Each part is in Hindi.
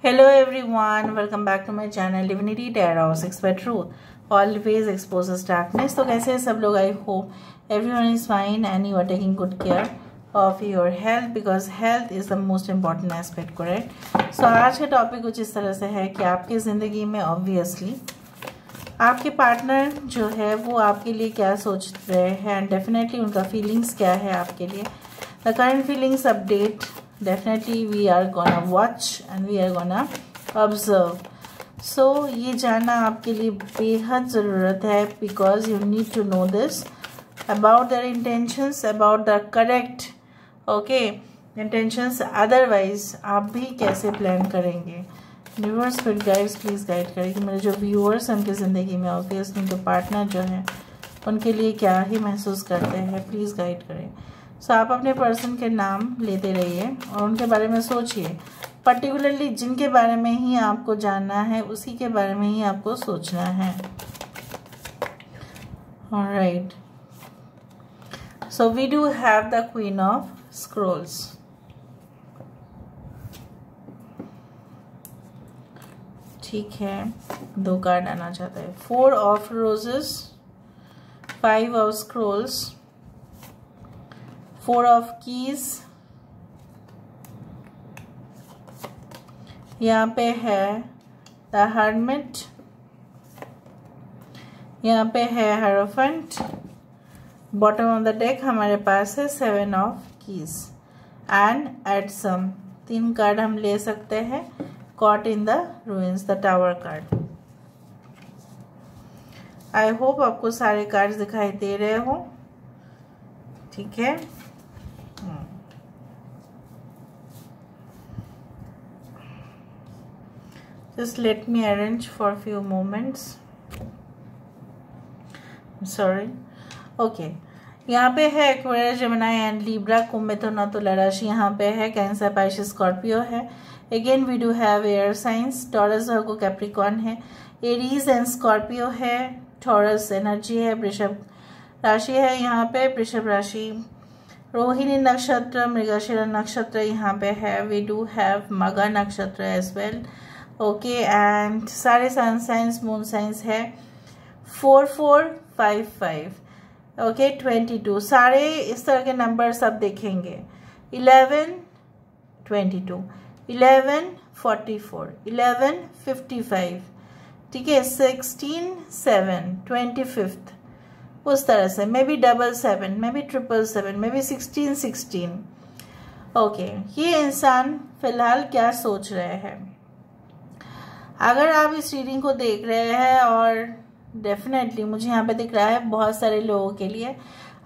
Hello everyone, welcome back to my channel Divinity Tarot 6 by Truth. Always exposes darkness. तो कैसे हैं सब लोग? I hope everyone is fine and you are taking good care of your health because health is the most important aspect, correct? So आज का टॉपिक कुछ इस तरह से है कि आपकी ज़िंदगी में obviously आपके पार्टनर जो है वो आपके लिए क्या सोच रहे हैं एंड डेफिनेटली उनका फीलिंग्स क्या है आपके लिए. The current feelings update definitely we are gonna watch and we are gonna observe. So ये जानना आपके लिए बेहद ज़रूरत है because you need to know this about their intentions, about the correct intentions. Otherwise आप भी कैसे प्लान करेंगे? Viewers spirit guides please guide करें कि मेरे जो व्यूअर्स हैं उनकी ज़िंदगी में ऑब्वियसली उनके पार्टनर जो हैं उनके लिए क्या ही महसूस करते हैं, प्लीज़ गाइड करें. सो आप अपने पर्सन के नाम लेते रहिए और उनके बारे में सोचिए. पर्टिकुलरली जिनके बारे में ही आपको जानना है उसी के बारे में ही आपको सोचना है. Alright, so we do have the queen of scrolls. ठीक है, दो कार्ड आना चाहता है. 4 of roses, 5 of scrolls, 4 of keys. यहाँ पे है द हर्मिट, यहाँ पे है hierophant. Bottom of the deck हमारे पास है 7 of keys and at some. 3 card हम ले सकते हैं. Caught in the ruins, the tower card. I hope आपको सारे कार्ड्स दिखाई दे रहे हो. ठीक है, just let me arrange for a few moments. I'm sorry. Okay, यहाँ पे है Aquarius, Gemini and Libra, Kumbh, Mithun, Tula राशि. यहाँ पे है कैंसर, पाइसेस, स्कॉर्पियो है. Again we do have air signs. Taurus, Virgo, Capricorn है. एरीज एंड स्कॉर्पियो है. टॉरस एनर्जी है. वृषभ राशि है यहाँ पे, वृषभ राशि. रोहिणी नक्षत्र, मृगशिरा नक्षत्र यहाँ पे है. वी डू हैव मगा नक्षत्र एज वेल. ओके, एंड सारे सन साइंस, मून साइंस है. 4 4 5 5 ओके, 22. सारे इस तरह के नंबर सब देखेंगे. 11 22, 11 44, 11 55. ठीक है, 16 7, 25. उस तरह से may be 77, may be 777, may be 16 16. Okay, ये इंसान फिलहाल क्या सोच रहे हैं? अगर आप इस रीडिंग को देख रहे हैं और डेफिनेटली मुझे यहाँ पे दिख रहा है बहुत सारे लोगों के लिए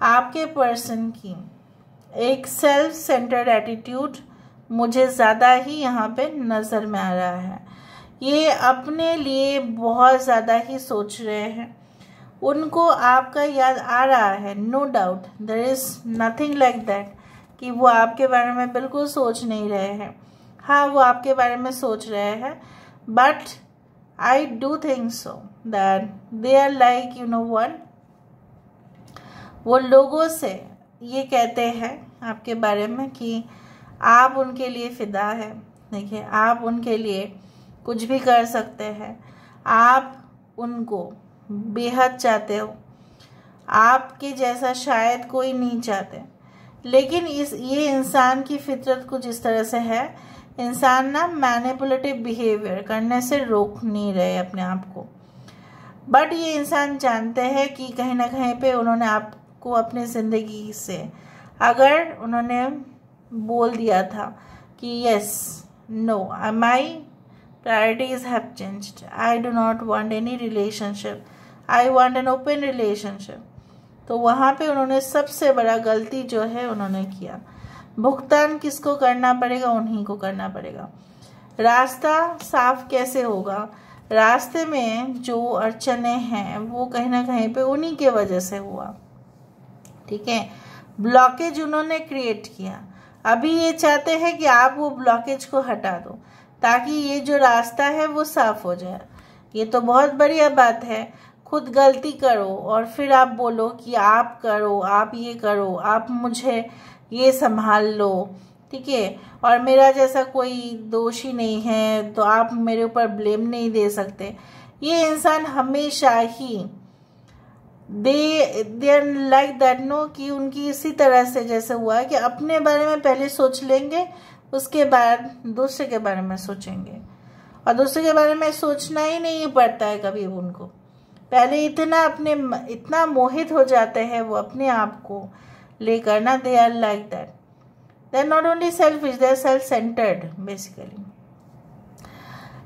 आपके पर्सन की एक सेल्फ सेंटर्ड एटीट्यूड मुझे ज़्यादा ही यहाँ पे नज़र में आ रहा है. ये अपने लिए बहुत ज़्यादा ही सोच रहे हैं. उनको आपका याद आ रहा है, no doubt. There is nothing like that कि वो आपके बारे में बिल्कुल सोच नहीं रहे हैं. हाँ, वो आपके बारे में सोच रहे हैं, but I do think so that they are like, you know what, वो लोगों से ये कहते हैं आपके बारे में कि आप उनके लिए फिदा है. देखिए, आप उनके लिए कुछ भी कर सकते हैं. आप उनको बेहद चाहते हो. आपके जैसा शायद कोई नहीं चाहते. लेकिन ये इंसान की फितरत कुछ इस तरह से है. इंसान ना मैनिपुलेटिव बिहेवियर करने से रोक नहीं रहे अपने आप को. बट ये इंसान जानते हैं कि कहीं ना कहीं पे उन्होंने आपको अपनी ज़िंदगी से अगर उन्होंने बोल दिया था कि yes know my priorities have changed, I do not want any relationship, I want an open relationship, तो वहाँ पे उन्होंने सबसे बड़ा गलती जो है उन्होंने किया. भुगतान किसको करना पड़ेगा? उन्हीं को करना पड़ेगा. रास्ता साफ कैसे होगा? रास्ते में जो अड़चने हैं वो कहीं ना कहीं पे उन्हीं के वजह से हुआ. ठीक है, ब्लॉकेज उन्होंने क्रिएट किया. अभी ये चाहते हैं कि आप वो ब्लॉकेज को हटा दो ताकि ये जो रास्ता है वो साफ हो जाए. ये तो बहुत बढ़िया बात है. खुद गलती करो और फिर आप बोलो कि आप करो, आप ये करो, आप मुझे ये संभाल लो, ठीक है, और मेरा जैसा कोई दोषी नहीं है तो आप मेरे ऊपर ब्लेम नहीं दे सकते। ये इंसान हमेशा ही they are like that no, कि उनकी इसी तरह से जैसे हुआ है कि अपने बारे में पहले सोच लेंगे, उसके बाद दूसरे के बारे में सोचेंगे, और दूसरे के बारे में सोचना ही नहीं पड़ता है कभी उनको। पहले इतना मोहित हो जाते हैं वो अपने आप को लेकर ना, they are like that, they are not only selfish, they are self centred basically.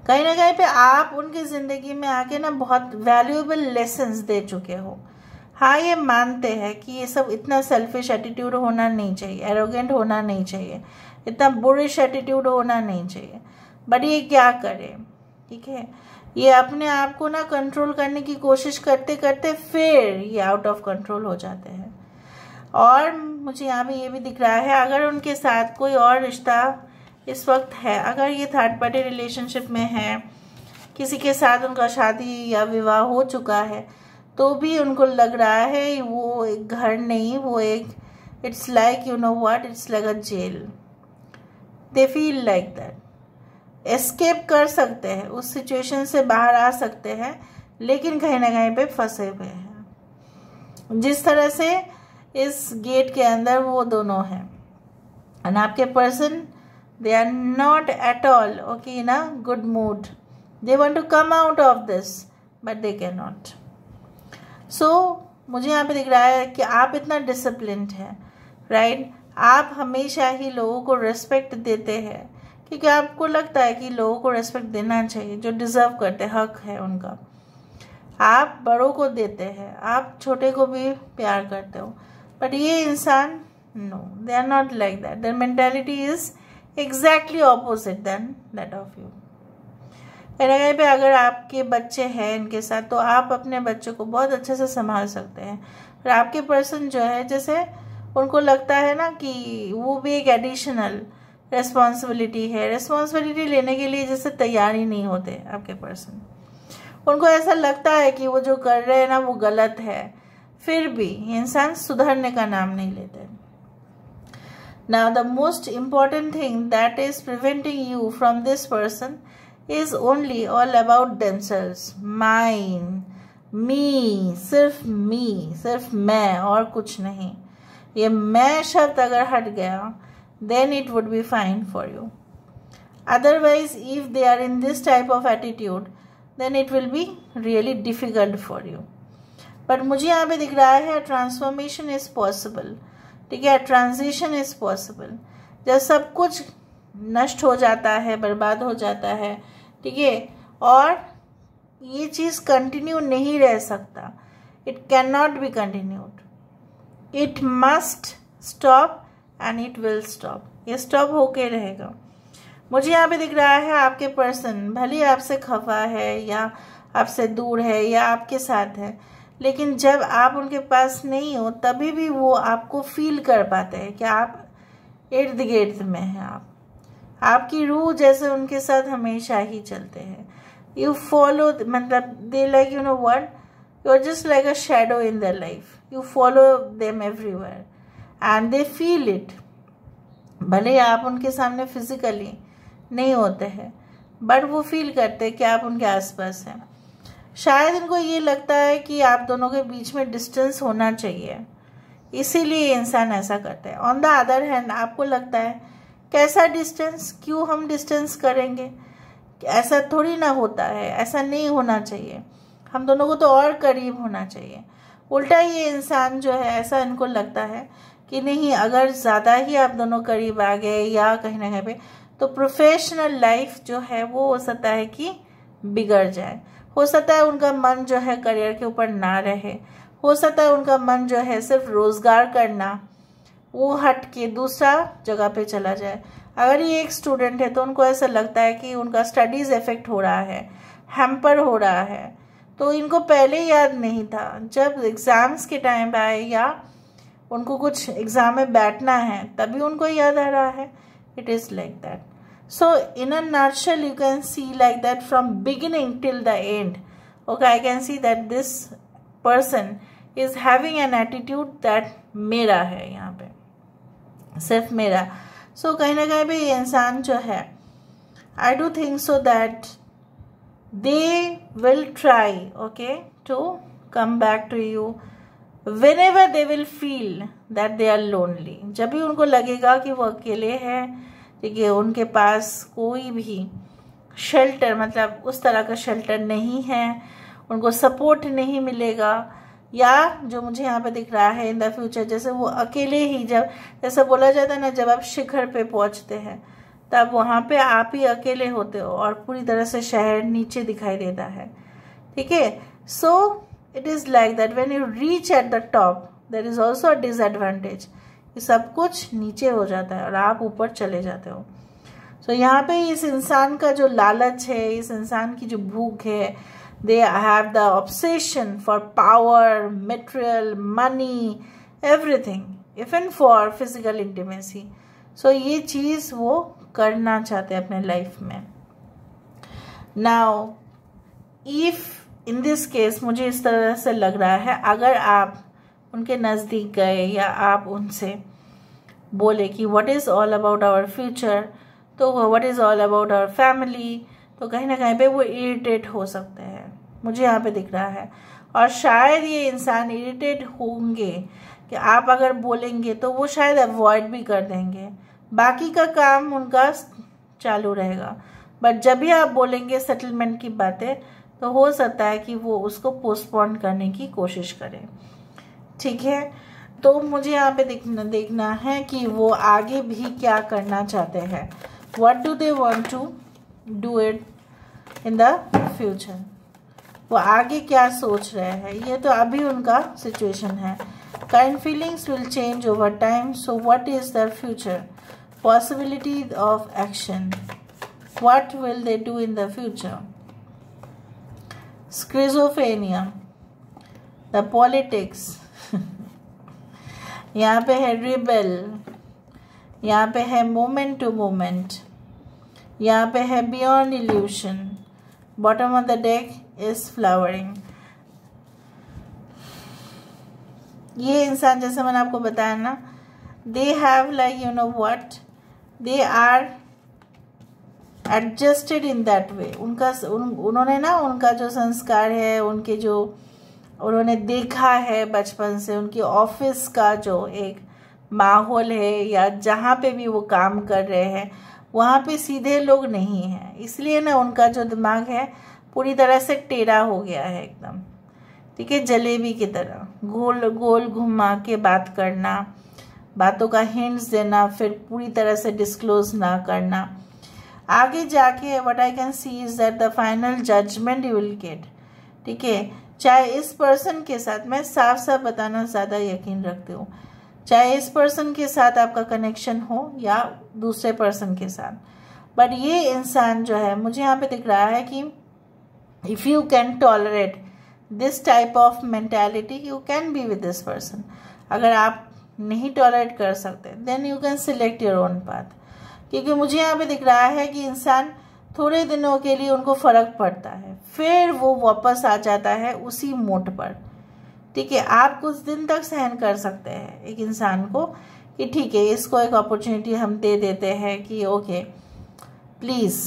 कहीं ना कहीं पे आप उनकी जिंदगी में आके ना बहुत वैल्यूएबल लेसन्स दे चुके हो। हाँ, ये मानते हैं कि ये सब इतना सेल्फिश एटीट्यूड होना नहीं चाहिए, एरोगेंट होना नहीं चाहिए, इतना बुरिश एटीट्यूड होना नहीं चाहिए, बट ये क्या करें, ठीक है, ये अपने आप को ना कंट्रोल करने की कोशिश करते करते फिर ये आउट ऑफ कंट्रोल हो जाते हैं। और मुझे यहाँ पे ये भी दिख रहा है, अगर उनके साथ कोई और रिश्ता इस वक्त है, अगर ये थर्ड पार्टी रिलेशनशिप में है, किसी के साथ उनका शादी या विवाह हो चुका है, तो भी उनको लग रहा है वो एक घर नहीं, वो एक, it's like you know what, it's like a jail. They feel like that. Escape कर सकते हैं, उस सिचुएशन से बाहर आ सकते हैं, लेकिन कहीं ना कहीं पे फंसे हुए हैं। जिस तरह से इस गेट के अंदर वो दोनों हैं, एंड आपके person, they are not at all okay in a good mood, they want to come out of this but they cannot। so मुझे यहाँ पे दिख रहा है कि आप इतना डिसिप्लिन्ड हैं, राइट, आप हमेशा ही लोगों को रेस्पेक्ट देते हैं, क्योंकि आपको लगता है कि लोगों को रेस्पेक्ट देना चाहिए, जो डिजर्व करते हैं, हक है उनका। आप बड़ों को देते हैं, आप छोटे को भी प्यार करते हो, बट ये इंसान no, they are not like that, their mentality is exactly opposite than that of you। कहीं पे अगर आपके बच्चे हैं इनके साथ, तो आप अपने बच्चों को बहुत अच्छे से संभाल सकते हैं, और आपके पर्सन जो है, जैसे उनको लगता है ना कि वो भी एक एडिशनल रेस्पॉन्सिबिलिटी है, रेस्पॉन्सिबिलिटी लेने के लिए जैसे तैयार ही नहीं होते आपके पर्सन। उनको ऐसा लगता है कि वो जो कर रहे हैं ना वो गलत है, फिर भी इंसान सुधरने का नाम नहीं लेते। Now the most important thing that is preventing you from this person is only all about themselves, mine, me, सिर्फ मैं और कुछ नहीं। ये मैं शब्द अगर हट गया, then it would be fine for you। Otherwise, if they are in this type of attitude, then it will be really difficult for you। But मुझे यहाँ पे दिख रहा है transformation is possible, ठीक है, ट्रांजिशन इज पॉसिबल। जब सब कुछ नष्ट हो जाता है, बर्बाद हो जाता है, ठीक है, और ये चीज़ कंटिन्यू नहीं रह सकता, it can not be continued, it must stop and it will stop. ये स्टॉप होके रहेगा। मुझे यहाँ पे दिख रहा है आपके पर्सन भले आपसे खफा है या आपसे दूर है या आपके साथ है, लेकिन जब आप उनके पास नहीं हो तभी भी वो आपको फील कर पाते हैं कि आप इर्द गिर्द में हैं। आपकी रूह जैसे उनके साथ हमेशा ही चलते हैं। यू फॉलो, मतलब they like you know what, you are just like a shadow in their life, you follow them everywhere and they feel it. भले आप उनके सामने फिजिकली नहीं होते हैं, बट वो फील करते हैं कि आप उनके आसपास हैं। शायद इनको ये लगता है कि आप दोनों के बीच में डिस्टेंस होना चाहिए, इसीलिए इंसान ऐसा करता है। ऑन द अदर हैंड आपको लगता है कैसा डिस्टेंस, क्यों हम डिस्टेंस करेंगे, ऐसा थोड़ी ना होता है, ऐसा नहीं होना चाहिए, हम दोनों को तो और करीब होना चाहिए। उल्टा ये इंसान जो है, ऐसा इनको लगता है कि नहीं, अगर ज़्यादा ही आप दोनों करीब आ गए या कहीं ना कहीं पे, तो प्रोफेशनल लाइफ जो है वो हो सकता है कि बिगड़ जाए, हो सकता है उनका मन जो है करियर के ऊपर ना रहे, हो सकता है उनका मन जो है सिर्फ रोजगार करना वो हट के दूसरा जगह पे चला जाए। अगर ये एक स्टूडेंट है तो उनको ऐसा लगता है कि उनका स्टडीज इफेक्ट हो रहा है, हैम्पर हो रहा है, तो इनको पहले याद नहीं था, जब एग्जाम्स के टाइम आए या उनको कुछ एग्जाम में बैठना है तभी उनको याद आ रहा है। It is like that. So in a nutshell, you can see like that from beginning till the end. Okay, I can see that this person is having an attitude that मेरा है, यहाँ पे सिर्फ मेरा। सो कहीं ना कहीं भी ये इंसान जो है, I do think so that they will try okay to come back to you whenever they will feel that they are lonely. जब भी उनको लगेगा कि वो अकेले हैं, ठीक है, उनके पास कोई भी शेल्टर, मतलब उस तरह का शेल्टर नहीं है, उनको सपोर्ट नहीं मिलेगा, या जो मुझे यहाँ पे दिख रहा है इन द फ्यूचर, जैसे वो अकेले ही, जब जैसे बोला जाता है ना, जब आप शिखर पे पहुँचते हैं तब वहाँ पे आप ही अकेले होते हो और पूरी तरह से शहर नीचे दिखाई देता है, ठीक है. सो it is like that when you reach at the top there is also a disadvantage कि सब कुछ नीचे हो जाता है और आप ऊपर चले जाते हो. So यहाँ पे इस इंसान का जो लालच है, इस इंसान की जो भूख है, they have the obsession for power, material, money, everything, even for physical intimacy. So ये चीज़ वो करना चाहते हैं अपने लाइफ में. Now if in this case मुझे इस तरह से लग रहा है, अगर आप उनके नज़दीक गए या आप उनसे बोले कि what is all about our future, तो what is all about our family, तो कहीं ना कहीं पे वो इरिटेट हो सकते हैं, मुझे यहाँ पे दिख रहा है. और शायद ये इंसान इरिटेट होंगे कि आप अगर बोलेंगे तो वो शायद अवॉइड भी कर देंगे, बाकी का काम उनका चालू रहेगा. बट जब भी आप बोलेंगे सेटलमेंट की बातें, तो हो सकता है कि वो उसको पोस्टपोन करने की कोशिश करें, ठीक है. तो मुझे यहाँ पे देखना है कि वो आगे भी क्या करना चाहते हैं. What do they want to do it in the future, वो आगे क्या सोच रहे हैं, ये तो अभी उनका सिचुएशन है. Kind feelings will change over time. So what is the future, possibility of action, what will they do in the future. Schizophrenia, the politics, यहाँ पे है रिबेल, यहाँ पे है मोमेंट टू मोमेंट, यहाँ पे है beyond illusion, bottom of the deck is flowering. ये इंसान, जैसे मैंने आपको बताया ना, they have like you know what, they are adjusted in that way. उन्होंने ना, उनका जो संस्कार है, उनके जो उन्होंने देखा है बचपन से, उनकी ऑफिस का जो एक माहौल है या जहाँ पे भी वो काम कर रहे हैं, वहाँ पे सीधे लोग नहीं हैं, इसलिए ना उनका जो दिमाग है पूरी तरह से टेढ़ा हो गया है एकदम, ठीक है, जलेबी की तरह गोल गोल घुमा के बात करना, बातों का हिंट्स देना, फिर पूरी तरह से डिस्क्लोज ना करना. आगे जाके what I can see is that the final judgement you will get, ठीक है. चाहे इस पर्सन के साथ, मैं साफ साफ बताना ज़्यादा यकीन रखती हूँ, चाहे इस पर्सन के साथ आपका कनेक्शन हो या दूसरे पर्सन के साथ, बट ये इंसान जो है, मुझे यहाँ पे दिख रहा है कि if you can tolerate this type of mentality, you can be with this person. अगर आप नहीं टॉलरेट कर सकते, then you can select your own path. क्योंकि मुझे यहाँ पे दिख रहा है कि इंसान थोड़े दिनों के लिए उनको फर्क पड़ता है, फिर वो वापस आ जाता है उसी मोड पर, ठीक है. आप कुछ दिन तक सहन कर सकते हैं एक इंसान को कि ठीक है, इसको एक अपॉर्चुनिटी हम दे देते हैं कि okay please,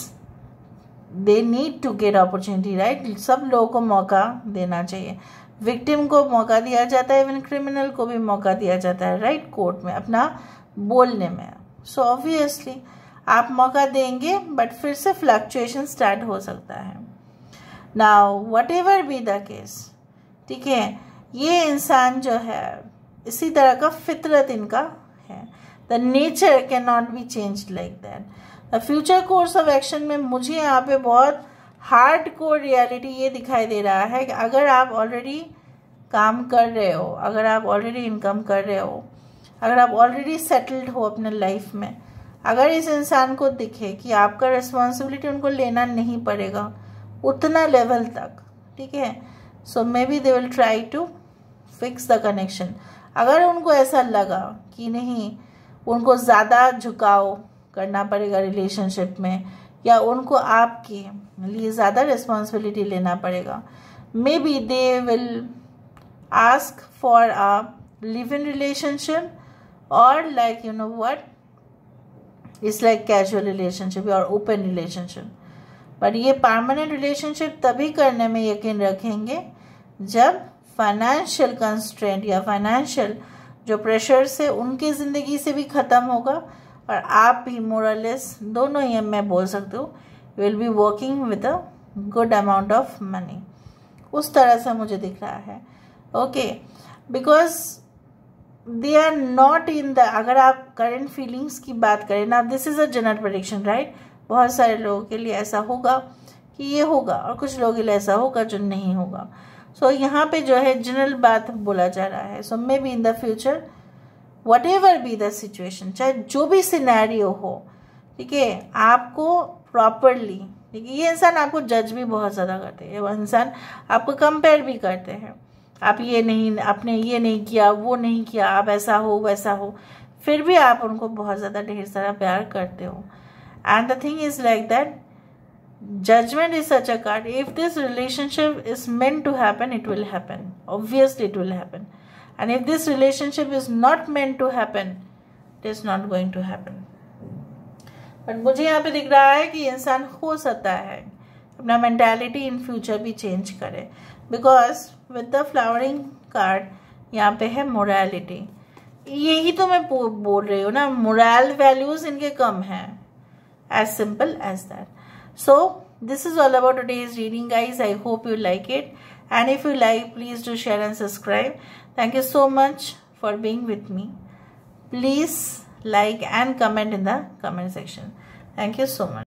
they need to get opportunity, right. सब लोगों को मौका देना चाहिए, विक्टिम को मौका दिया जाता है, इवन क्रिमिनल को भी मौका दिया जाता है, राइट, कोर्ट में अपना बोलने में. सो ऑब्वियसली आप मौका देंगे, बट फिर से फ्लक्चुएशन स्टार्ट हो सकता है. Now what ever be the case, ठीक है, ये इंसान जो है इसी तरह का फितरत इनका है. The nature can not be change like that. The future course of action में मुझे यहाँ पे बहुत हार्ड कोर रियलिटी ये दिखाई दे रहा है कि अगर आप ऑलरेडी काम कर रहे हो, अगर आप ऑलरेडी इनकम कर रहे हो, अगर आप ऑलरेडी सेटल्ड हो अपने लाइफ में, अगर इस इंसान को दिखे कि आपका रिस्पॉन्सिबिलिटी उनको लेना नहीं पड़ेगा उतना लेवल तक, ठीक है, so maybe they will try to fix the connection. अगर उनको ऐसा लगा कि नहीं, उनको ज़्यादा झुकाव करना पड़ेगा रिलेशनशिप में, या उनको आपके लिए ज़्यादा रिस्पॉन्सिबिलिटी लेना पड़ेगा, maybe they will ask for a live in relationship, और like you know what, it's like casual relationship और ओपन रिलेशनशिप। बट ये परमानेंट रिलेशनशिप तभी करने में यकीन रखेंगे जब फाइनेंशियल कंस्ट्रेंट या फाइनेंशियल जो प्रेशर से उनकी ज़िंदगी से भी ख़त्म होगा और आप भी मोरलेस दोनों ही मैं बोल सकती हूँ will be working with a good amount of money. उस तरह से मुझे दिख रहा है। Okay, because they are not in the, अगर आप करंट फीलिंग्स की बात करें ना, this is a general prediction right. बहुत सारे लोगों के लिए ऐसा होगा कि ये होगा और कुछ लोगों के लिए ऐसा होगा जो नहीं होगा। सो यहाँ पे जो है जनरल बात बोला जा रहा है। So maybe in the future whatever be the situation, चाहे जो भी सिनेरियो हो, ठीक है, आपको प्रॉपरली, ठीक है, ये इंसान आपको जज भी बहुत ज़्यादा करते हैं, वो इंसान आपको कंपेयर भी करते हैं, आप ये नहीं, आपने ये नहीं किया, वो नहीं किया, आप ऐसा हो वैसा हो, फिर भी आप उनको बहुत ज़्यादा ढेर सारा प्यार करते हो। And the thing is like that judgment is such a card. If this relationship is meant to happen, it will happen. Obviously it will happen. And if this relationship is not meant to happen, it is not going to happen. But मुझे यहाँ पे दिख रहा है कि इंसान हो सकता है अपना मेंटालिटी इन फ्यूचर भी चेंज करे, because with the flowering card यहाँ पे है मोरालिटी। यही तो मैं बोल रही हूँ ना, मोरल वैल्यूज इनके कम हैं, as simple as that. So this is all about today's reading, guys. I hope you like it, and if you like, please do share and subscribe. Thank you so much for being with me. Please like and comment in the comment section. Thank you so much.